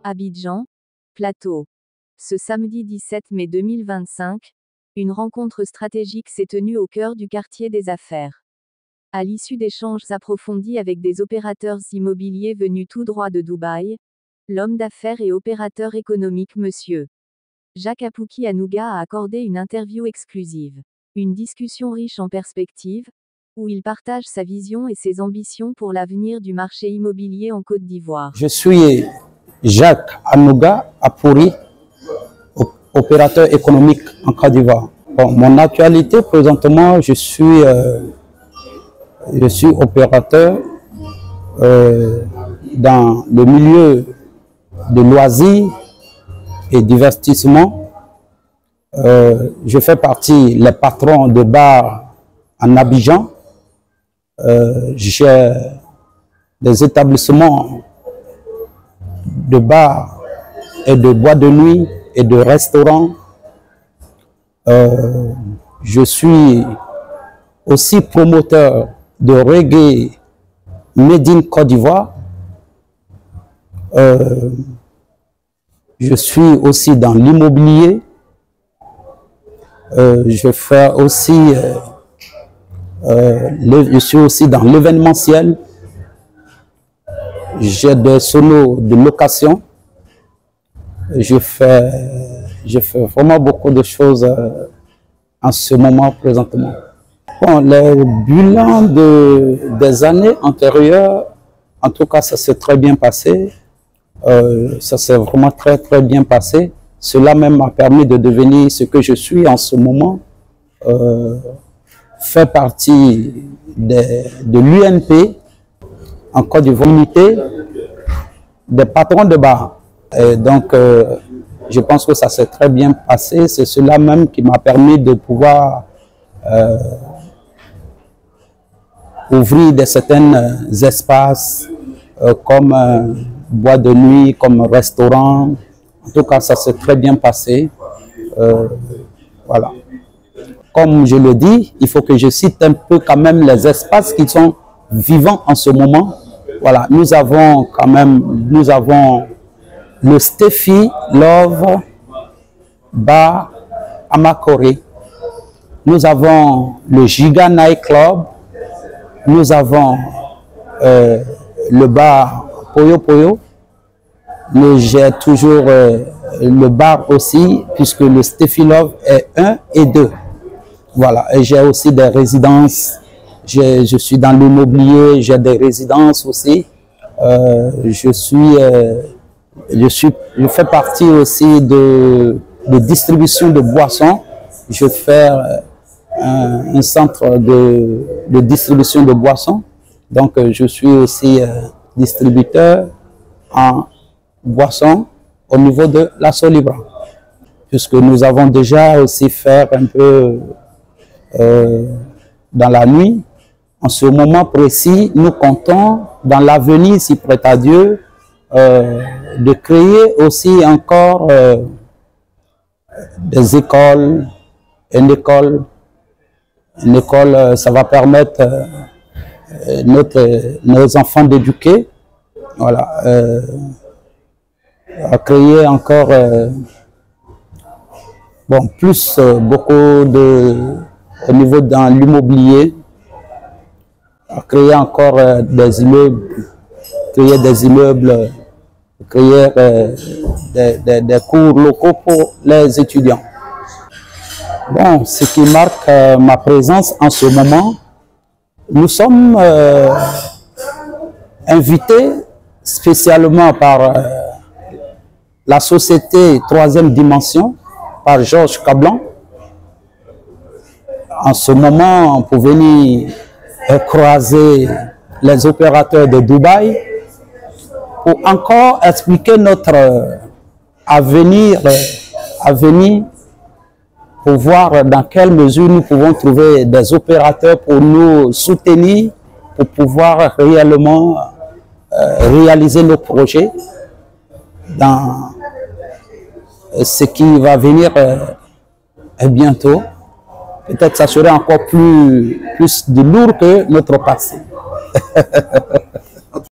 Abidjan, Plateau. Ce samedi 17 mai 2025, une rencontre stratégique s'est tenue au cœur du quartier des affaires. À l'issue d'échanges approfondis avec des opérateurs immobiliers venus tout droit de Dubaï, l'homme d'affaires et opérateur économique Monsieur Jacques Apouki Anouga a accordé une interview exclusive. Une discussion riche en perspectives, où il partage sa vision et ses ambitions pour l'avenir du marché immobilier en Côte d'Ivoire. Je suis Jacques Anouga Apouki, opérateur économique en Côte d'Ivoire. Bon, mon actualité, présentement, je suis opérateur dans le milieu de loisirs et divertissement. Je fais partie des patrons de bars en Abidjan. J'ai des établissements de bars et de boîtes de nuit et de restaurants. Je suis aussi promoteur de reggae made in Côte d'Ivoire. Je suis aussi dans l'immobilier. Je suis aussi dans l'événementiel. J'ai des solos de location. Je fais vraiment beaucoup de choses en ce moment présentement. Bon, le bilan des années antérieures, en tout cas, ça s'est très bien passé. Ça s'est vraiment très bien passé. Cela même m'a permis de devenir ce que je suis en ce moment. Fait partie de l'UNP en Côte d'Ivoire, unité des patrons de bar. Et donc, je pense que ça s'est très bien passé. C'est cela même qui m'a permis de pouvoir ouvrir certains espaces comme boîte de nuit, comme restaurant. En tout cas, ça s'est très bien passé. Voilà. Comme je le dis, il faut que je cite un peu quand même les espaces qui sont vivants en ce moment. Voilà, nous avons le Steffi Love Bar Amakore. Nous avons le Giga Night Club. Nous avons le bar Poyo Poyo. Mais j'ai toujours le bar aussi, puisque le Steffi Love est 1 et 2. Voilà, et j'ai aussi des résidences. Je suis dans l'immobilier, j'ai des résidences aussi. Je fais partie aussi de distribution de boissons. Je fais un centre de distribution de boissons. Donc, je suis aussi distributeur en boissons au niveau de la Solibra. Puisque nous avons déjà aussi fait un peu dans la nuit. En ce moment précis, nous comptons dans l'avenir, si prête à Dieu, de créer aussi encore des écoles. Une école, ça va permettre nos enfants d'éduquer. Voilà. À créer encore beaucoup au niveau dans l'immobilier, à créer encore des immeubles, créer des cours locaux pour les étudiants. Bon, ce qui marque ma présence en ce moment, nous sommes invités spécialement par la société Troisième Dimension, par Georges Cablan, en ce moment pour venir croiser les opérateurs de Dubaï, pour encore expliquer notre avenir, pour voir dans quelle mesure nous pouvons trouver des opérateurs pour nous soutenir, pour pouvoir réellement réaliser nos projets dans ce qui va venir bientôt. Peut-être ça serait encore plus de lourd que notre passé.